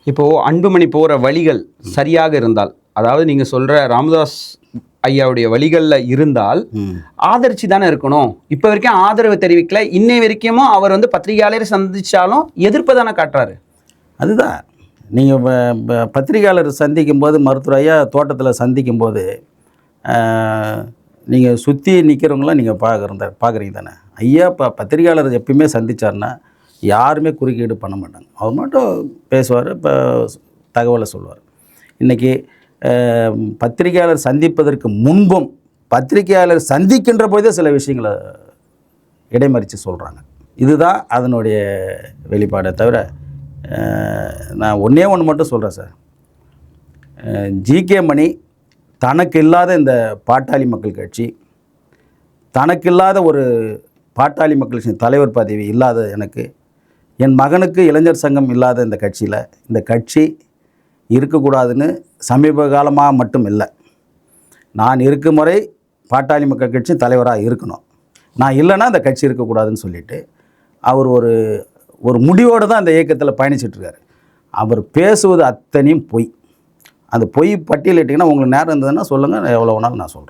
இப்போது அன்புமணி போகிற வழிகள் சரியாக இருந்தால், அதாவது நீங்கள் சொல்கிற ராமதாஸ் ஐயாவுடைய வழிகளில் இருந்தால் ஆதரிச்சு தானே இருக்கணும். இப்போ வரைக்கும் ஆதரவு தெரிவிக்கல. இன்னை வரைக்கும் அவர் வந்து பத்திரிகையாளரை சந்தித்தாலும் எதிர்ப்பு தானே காட்டுறாரு. அதுதான் நீங்கள் பத்திரிகையாளர் சந்திக்கும் போது, மருத்துவர் ஐயா தோட்டத்தில் சந்திக்கும் போது நீங்கள் சுற்றி நிற்கிறவங்களாம் நீங்கள் பார்க்குறீங்க தானே. ஐயா பத்திரிகையாளர் எப்பயுமே சந்தித்தார்னா யாருமே குறுக்கீடு பண்ண மாட்டாங்க. அவர் மட்டும் பேசுவார், இப்போ தகவலை சொல்லுவார். இன்றைக்கி பத்திரிகையாளர் சந்திப்பதற்கு முன்பும் பத்திரிகையாளர் சந்திக்கின்ற போதே சில விஷயங்களை இடைமறித்து சொல்கிறாங்க. இதுதான் அதனுடைய வெளிப்பாடை தவிர நான் ஒன்று மட்டும் சொல்கிறேன் சார். ஜிகே மணி தனக்கு இல்லாத இந்த பாட்டாளி மக்கள் கட்சி, தனக்கு இல்லாத ஒரு பாட்டாளி மக்கள் கட்சி தலைவர் பதவி இல்லாத எனக்கு, என் மகனுக்கு இளைஞர் சங்கம் இல்லாத இந்த கட்சியில் இந்த கட்சி இருக்கக்கூடாதுன்னு சமீப காலமாக மட்டும் இல்லை, நான் இருக்கும் முறை பாட்டாளி மக்கள் கட்சி தலைவராக இருக்கணும், நான் இல்லைன்னா அந்த கட்சி இருக்கக்கூடாதுன்னு சொல்லிவிட்டு அவர் ஒரு முடிவோடு தான் அந்த இயக்கத்தில் பயணிச்சிட்ருக்காரு. அவர் பேசுவது அத்தனையும் பொய். அந்த பொய் பட்டியலிட்டிங்கன்னா உங்களுக்கு நேரம் இருந்ததுன்னா சொல்லுங்கள், எவ்வளோ வேணாலும் நான் சொல்கிறேன்.